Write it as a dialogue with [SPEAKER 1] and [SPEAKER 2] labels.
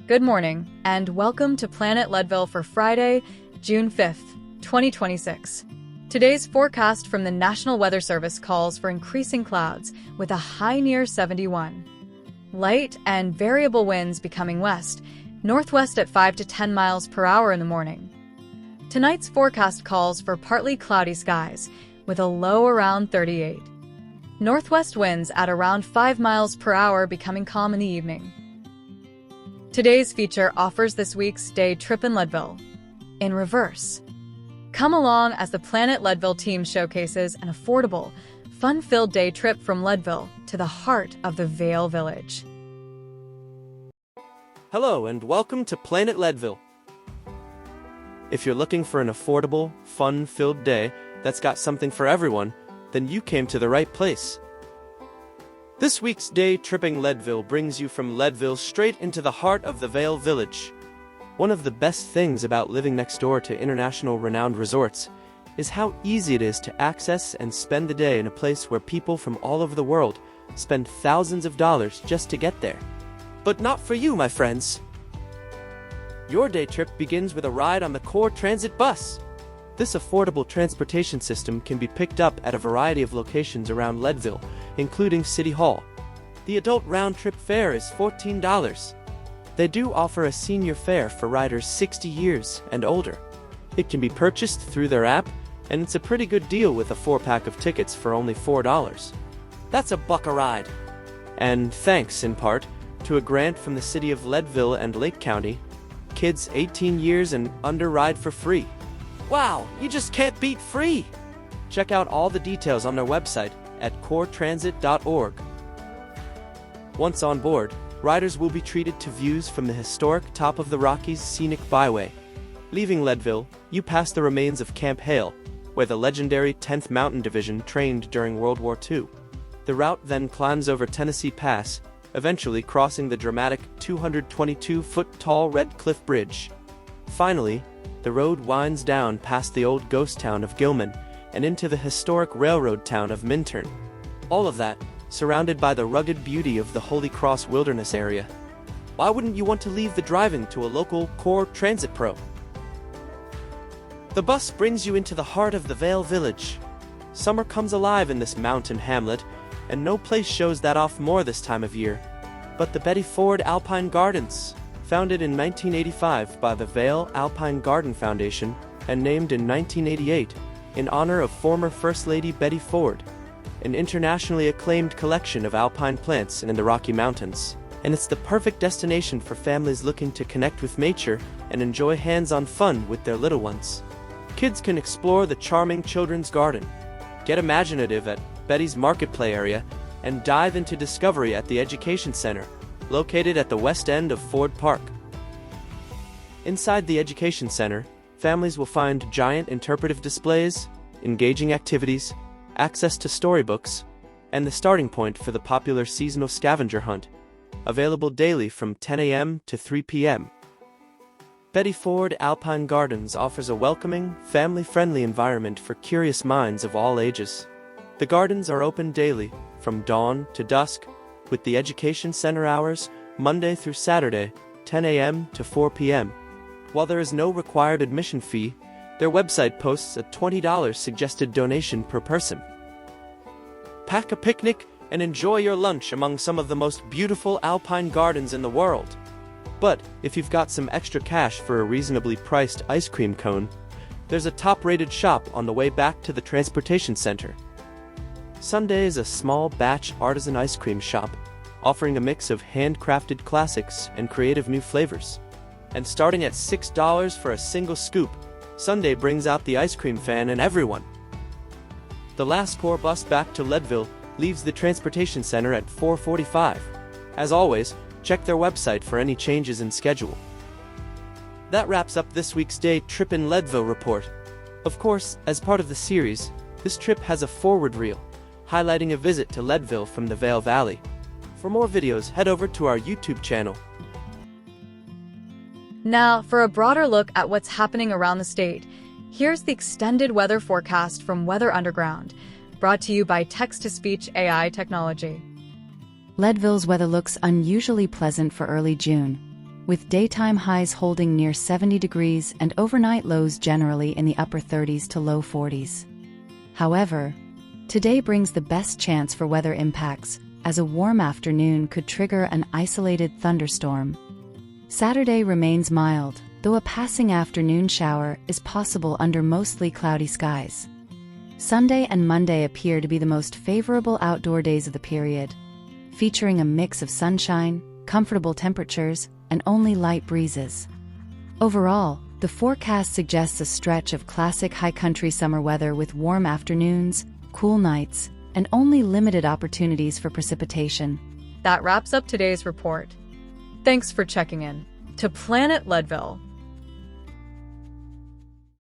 [SPEAKER 1] Good morning, and welcome to Planet Leadville for Friday, June 5th, 2026. Today's forecast from the National Weather Service calls for increasing clouds with a high near 71. Light and variable winds becoming west, northwest at 5 to 10 miles per hour in the morning. Tonight's forecast calls for partly cloudy skies with a low around 38. Northwest winds at around 5 miles per hour becoming calm in the evening. Today's feature offers this week's day Trippin Leadville in reverse. Come along as the Planet Leadville team showcases an affordable, fun-filled day trip from Leadville to the heart of the Vale Village.
[SPEAKER 2] Hello and welcome to Planet Leadville. If you're looking for an affordable, fun-filled day that's got something for everyone, then you came to the right place. This week's day Trippin Leadville brings you from Leadville straight into the heart of the Vale Village. One of the best things about living next door to international renowned resorts is how easy it is to access and spend the day in a place where people from all over the world spend thousands of dollars just to get there. But not for you, my friends. Your day trip begins with a ride on the Core Transit bus. This affordable transportation system can be picked up at a variety of locations around Leadville, including City Hall. The adult round-trip fare is $14. They do offer a senior fare for riders 60 years and older. It can be purchased through their app, and it's a pretty good deal with a 4-pack of tickets for only $4. That's a buck a ride. And thanks, in part, to a grant from the city of Leadville and Lake County, kids 18 years and under ride for free. Wow, you just can't beat free! Check out all the details on their website at coretransit.org. Once on board, riders will be treated to views from the historic top of the Rockies Scenic Byway. Leaving Leadville, you pass the remains of Camp Hale, where the legendary 10th Mountain Division trained during World War II. The route then climbs over Tennessee Pass, eventually crossing the dramatic 222-foot-tall Red Cliff Bridge. Finally, the road winds down past the old ghost town of Gilman and into the historic railroad town of Minturn. All of that surrounded by the rugged beauty of the Holy Cross Wilderness area. Why wouldn't you want to leave the driving to a local Core Transit Pro? The bus brings you into the heart of the Vale Village. Summer comes alive in this mountain hamlet, and no place shows that off more this time of year but the Betty Ford Alpine Gardens. Founded in 1985 by the Vale Alpine Garden Foundation and named in 1988 in honor of former First Lady Betty Ford, an internationally acclaimed collection of alpine plants in the Rocky Mountains. And it's the perfect destination for families looking to connect with nature and enjoy hands-on fun with their little ones. Kids can explore the charming children's garden, get imaginative at Betty's Marketplace area, and dive into discovery at the Education Center, located at the west end of Ford Park. Inside the Education Center, families will find giant interpretive displays, engaging activities, access to storybooks, and the starting point for the popular seasonal scavenger hunt, available daily from 10 a.m. to 3 p.m. Betty Ford Alpine Gardens offers a welcoming, family-friendly environment for curious minds of all ages. The gardens are open daily, from dawn to dusk, with the Education Center hours, Monday through Saturday, 10 a.m. to 4 p.m. While there is no required admission fee, their website posts a $20 suggested donation per person. Pack a picnic and enjoy your lunch among some of the most beautiful alpine gardens in the world. But if you've got some extra cash for a reasonably priced ice cream cone, there's a top-rated shop on the way back to the transportation center. Sunday is a small batch artisan ice cream shop, offering a mix of handcrafted classics and creative new flavors. And starting at $6 for a single scoop, Sunday brings out the ice cream fan in everyone. The last Core bus back to Leadville leaves the transportation center at 4:45. As always, check their website for any changes in schedule. That wraps up this week's day Trippin Leadville report. Of course, as part of the series, this trip has a forward reel, highlighting a visit to Leadville from the Vale Valley. For more videos, head over to our YouTube channel.
[SPEAKER 1] Now, for a broader look at what's happening around the state, here's the extended weather forecast from Weather Underground, brought to you by text-to-speech AI technology.
[SPEAKER 3] Leadville's weather looks unusually pleasant for early June. with daytime highs holding near 70 degrees and overnight lows generally in the upper 30s to low 40s. However, today brings the best chance for weather impacts, as a warm afternoon could trigger an isolated thunderstorm. Saturday remains mild, though a passing afternoon shower is possible under mostly cloudy skies. Sunday and Monday appear to be the most favorable outdoor days of the period, featuring a mix of sunshine, comfortable temperatures, and only light breezes. Overall, the forecast suggests a stretch of classic high-country summer weather with warm afternoons, cool nights, and only limited opportunities for precipitation.
[SPEAKER 1] That wraps up today's report. Thanks for checking in. To Planet Leadville.